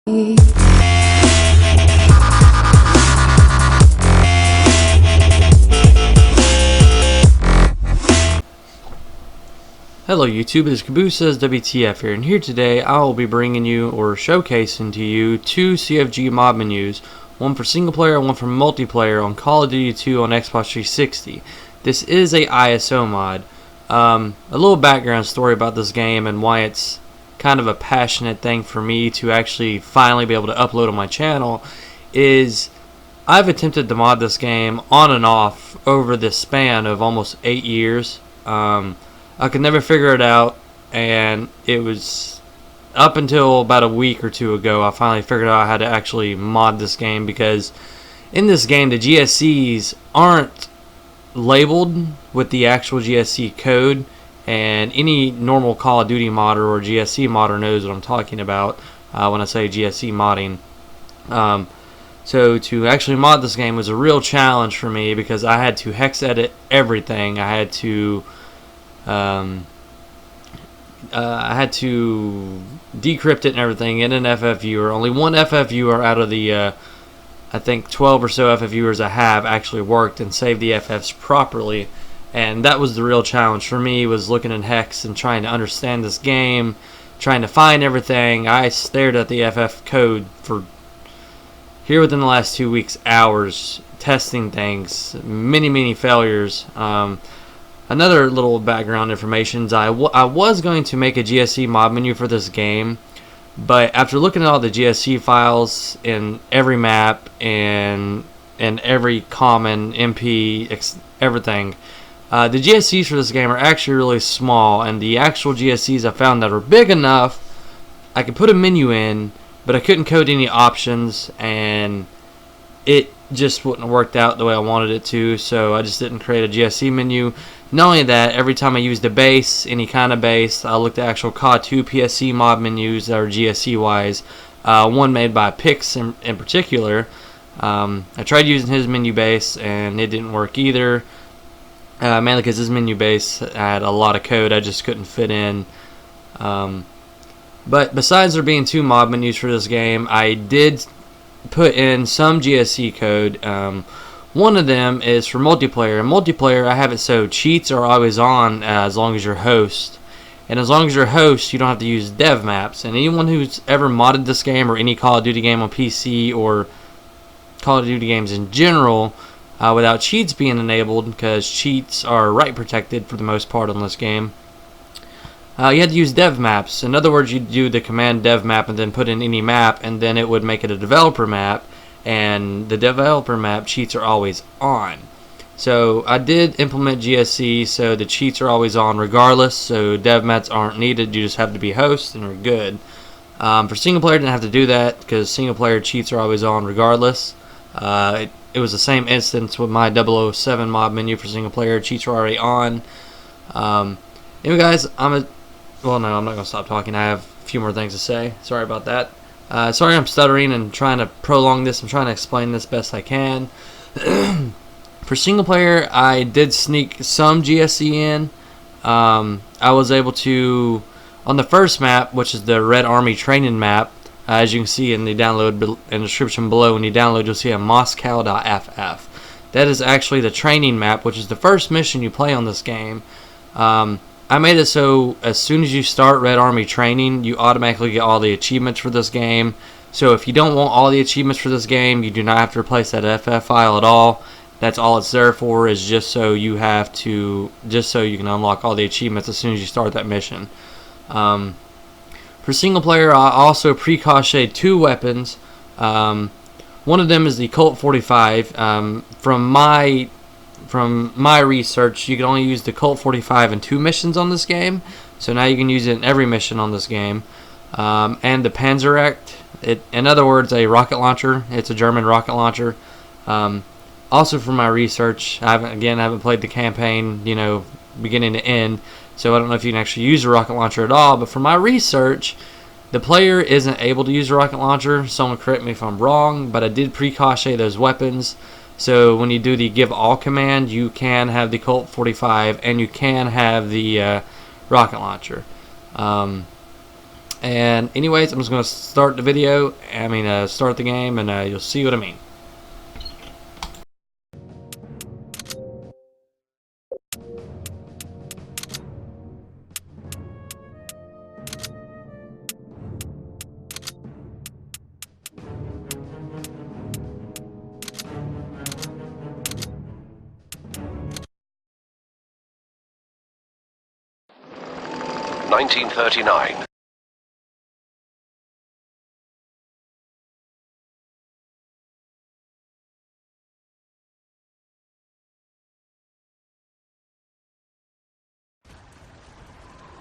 Hello YouTube, it is Caboose WTF here, and here today I will be bringing you, or showcasing to you, two CFG mod menus, one for single player and one for multiplayer on Call of Duty 2 on Xbox 360. This is a ISO mod. A little background story about this game and why it's kind of a passionate thing for me to actually finally be able to upload on my channel is I've attempted to mod this game on and off over this span of almost 8 years. I could never figure it out, and it was up until about a week or two ago I finally figured out how to actually mod this game, because in this game the GSCs aren't labeled with the actual GSC code, and any normal Call of Duty modder or GSC modder knows what I'm talking about when I say GSC modding. So to actually mod this game was a real challenge for me, because I had to hex edit everything. I had to decrypt it and everything in an FF viewer. Only one FF viewer out of the I think 12 or so FF viewers I have actually worked and saved the FFs properly, and that was the real challenge for me, was looking in hex and trying to understand this game, trying to find everything. I stared at the FF code for here within the last 2 weeks, hours, testing things, many failures. Another little background information is I was going to make a GSC mod menu for this game, but after looking at all the GSC files in every map and every common MP, everything, the GSCs for this game are actually really small, and the actual GSCs I found that are big enough I could put a menu in, but I couldn't code any options, and it just wouldn't have worked out the way I wanted it to, so I just didn't create a GSC menu. Not only that, every time I used a base, any kind of base, I looked at actual COD 2 PSC mod menus that are GSC wise. One made by Pix in particular. I tried using his menu base and it didn't work either, mainly because his menu base had a lot of code I just couldn't fit in. But besides there being two mod menus for this game, I did put in some GSC code. One of them is for multiplayer. In multiplayer, I have it so cheats are always on as long as you're host. And as long as you're host, you don't have to use dev maps. And anyone who's ever modded this game, or any Call of Duty game on PC, or Call of Duty games in general, without cheats being enabled, because cheats are write protected for the most part on this game, you had to use dev maps. In other words, you'd do the command dev map and then put in any map, and then it would make it a developer map, and the developer map cheats are always on. So I did implement GSC so the cheats are always on regardless, so dev maps aren't needed, you just have to be host and we're good. For single player, I didn't have to do that because single player cheats are always on regardless. It was the same instance with my 007 mod menu for single player, cheats were already on. Anyway guys, well, no, I'm not going to stop talking. I have a few more things to say. Sorry about that. Sorry I'm stuttering and trying to prolong this. I'm trying to explain this best I can. For single player, I did sneak some GSC in. I was able to, on the first map, which is the Red Army training map, as you can see in the download in the description below, when you download, you'll see a Moscow.ff. That is actually the training map, which is the first mission you play on this game. I made it so as soon as you start Red Army training, you automatically get all the achievements for this game. So if you don't want all the achievements for this game, you do not have to replace that FF file at all. That's all it's there for, is just so you can unlock all the achievements as soon as you start that mission. For single player, I also pre-cached two weapons. One of them is the Colt 45. From my research, you can only use the Colt 45 in 2 missions on this game, so now you can use it in every mission on this game. And the panzerschreck, in other words, a rocket launcher. It's a German rocket launcher. Also, from my research, I haven't played the campaign, beginning to end, so I don't know if you can actually use a rocket launcher at all. But from my research, the player isn't able to use a rocket launcher. Someone correct me if I'm wrong, but I did pre-cache those weapons. So when you do the give all command, you can have the Colt 45 and you can have the rocket launcher. And anyways, I'm just going to start the video. Start the game, and you'll see what I mean. (1939).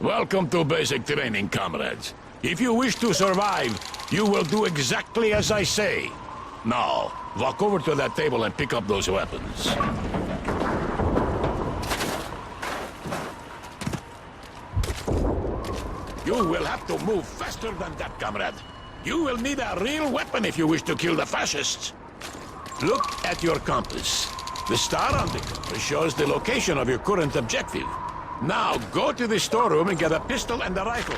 Welcome to basic training, comrades. If you wish to survive, you will do exactly as I say. Now, walk over to that table and pick up those weapons. You will have to move faster than that, comrade. You will need a real weapon if you wish to kill the fascists. Look at your compass. The star on the compass shows the location of your current objective. Now, go to the storeroom and get a pistol and a rifle.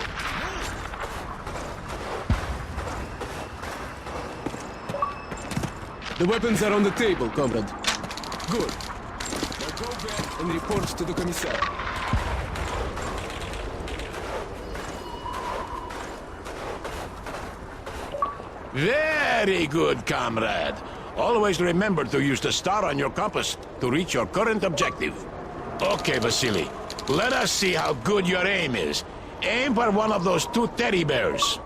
The weapons are on the table, comrade. Good. Now go back and report to the commissar. Very good, comrade. Always remember to use the star on your compass to reach your current objective. Okay, Vasily. Let us see how good your aim is. Aim for one of those two teddy bears.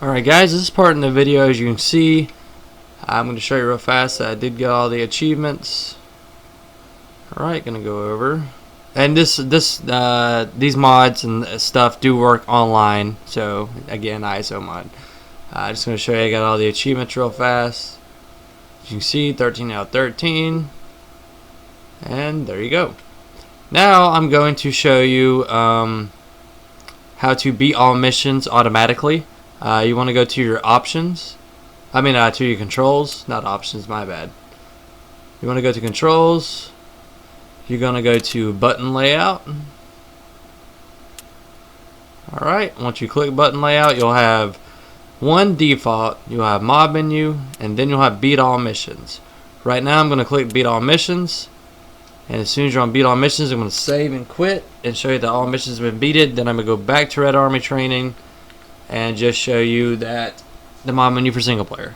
Alright guys, this is part in the video. As you can see, I'm going to show you real fast that I did get all the achievements. Alright, going to go over. And these mods and stuff do work online. So again, ISO mod. Just going to show you I got all the achievements real fast. As you can see, 13 out of 13. And there you go. Now I'm going to show you how to beat all missions automatically. You want to go to your options. To your controls, not options, my bad. You want to go to controls. You're going to go to button layout. Alright, once you click button layout, you'll have one default, you'll have mob menu, and then you'll have beat all missions. Right now I'm going to click beat all missions. And as soon as you're on beat all missions, I'm going to save and quit and show you that all missions have been beaten. Then I'm going to go back to Red Army training and just show you that the mod menu for single player.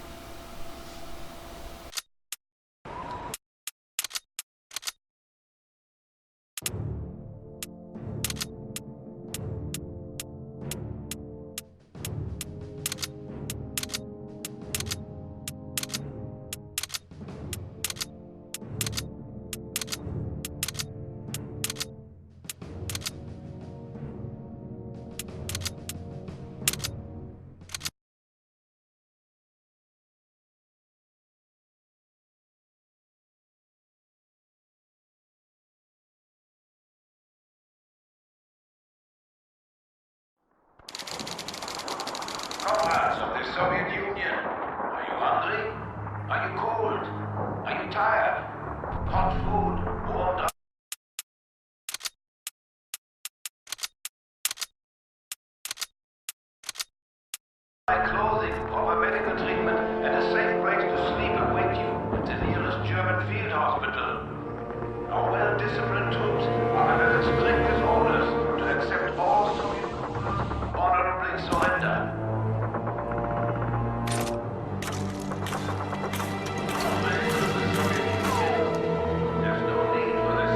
Comrades of the Soviet Union, are you hungry? Are you cold? Are you tired? Hot food, warmed up. Clothing, proper medical treatment, and a safe place to sleep await you at the nearest German field hospital. Our well-disciplined troops are under the strictest orders to accept all Soviet prisoners, honorably surrender. There's no need for this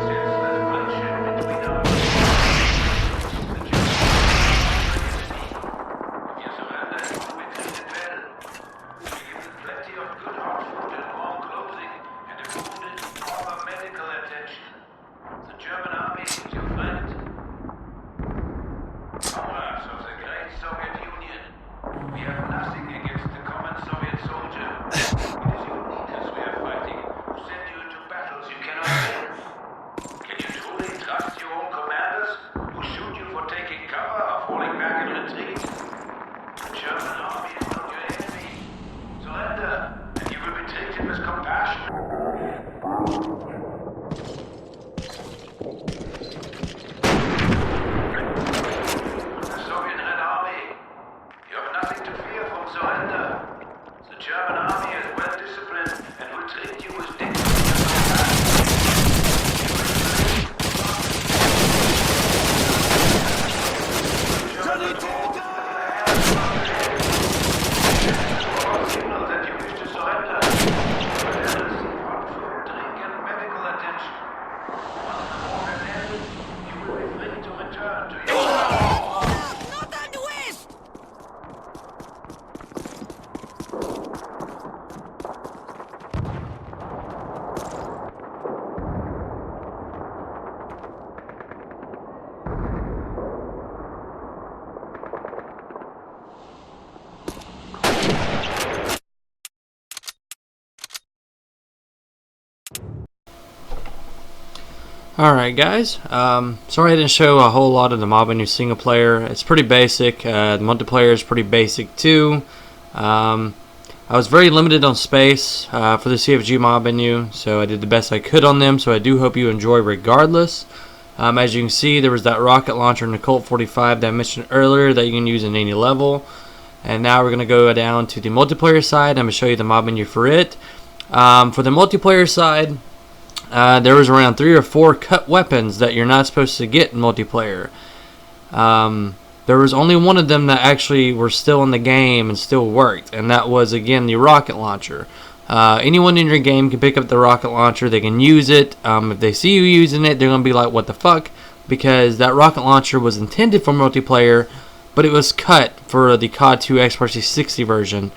German army is well disciplined and will treat you with dignity. Signal that you wish to surrender. Dringend medical attention. Once the war has ended, you will be free to return to your Not on the west! Alright guys, sorry I didn't show a whole lot of the mob menu single player. It's pretty basic. The multiplayer is pretty basic too. I was very limited on space for the CFG mob menu, so I did the best I could on them, so I do hope you enjoy regardless. As you can see, there was that rocket launcher in the Colt 45 that I mentioned earlier that you can use in any level. And now we're going to go down to the multiplayer side. I'm going to show you the mob menu for it. For the multiplayer side, there was around 3 or 4 cut weapons that you're not supposed to get in multiplayer. There was only one of them that actually were still in the game and still worked, and that was, again, the rocket launcher. Anyone in your game can pick up the rocket launcher. They can use it. If they see you using it, they're going to be like, what the fuck? Because that rocket launcher was intended for multiplayer, but it was cut for the COD 2 Xbox 360 version.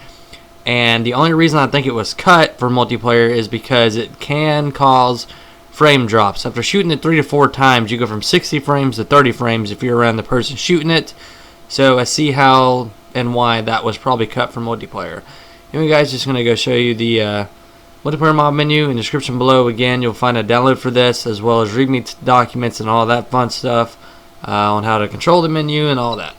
And the only reason I think it was cut for multiplayer is because it can cause frame drops. After shooting it 3 to 4 times, you go from 60 frames to 30 frames if you're around the person shooting it. So I see how and why that was probably cut for multiplayer. Anyway guys, just going to go show you the multiplayer mob menu. In the description below, again, you'll find a download for this, as well as readme documents and all that fun stuff on how to control the menu and all that.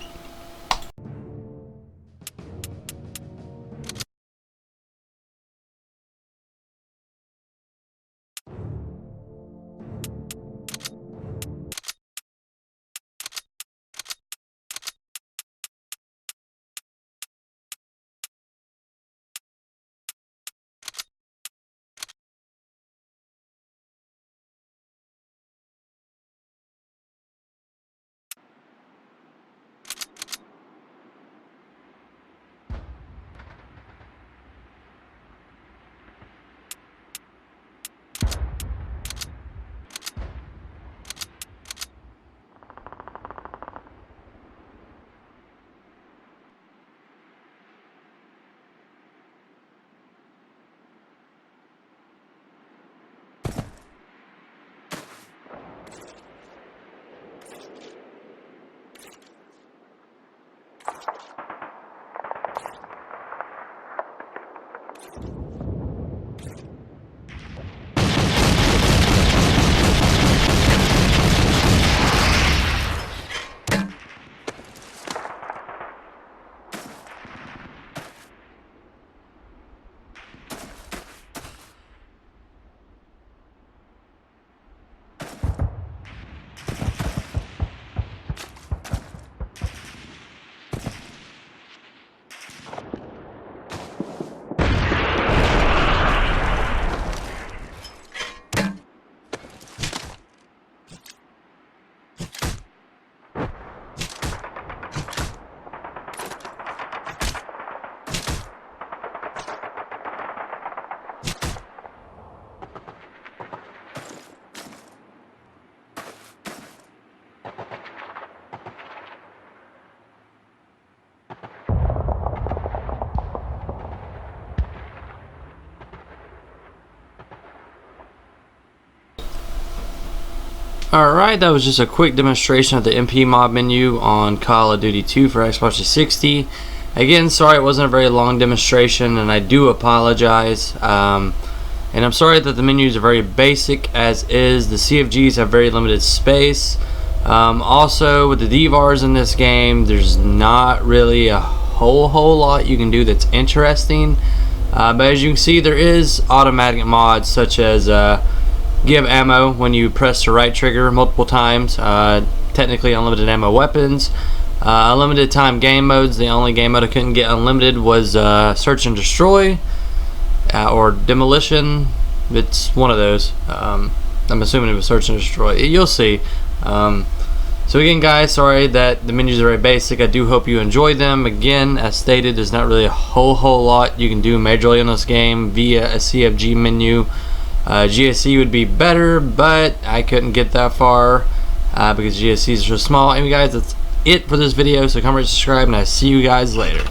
Alright, that was just a quick demonstration of the MP mob menu on Call of Duty 2 for Xbox 360. Again, sorry it wasn't a very long demonstration, and I do apologize. And I'm sorry that the menus are very basic as is. The CFGs have very limited space. Also, with the DVARs in this game, there's not really a whole lot you can do that's interesting. But as you can see, there is automatic mods such as give ammo when you press the right trigger multiple times, technically unlimited ammo weapons, Unlimited time game modes. The only game mode I couldn't get unlimited was search and destroy or demolition. It's one of those. I'm assuming it was search and destroy. You'll see. So again, guys, sorry that the menus are very basic. I do hope you enjoy them. Again, as stated, there's not really a whole lot you can do majorly in this game via a CFG menu. GSC would be better, but I couldn't get that far because GSCs are so small. Anyway, guys, that's it for this video. So come rate, subscribe, and I'll see you guys later.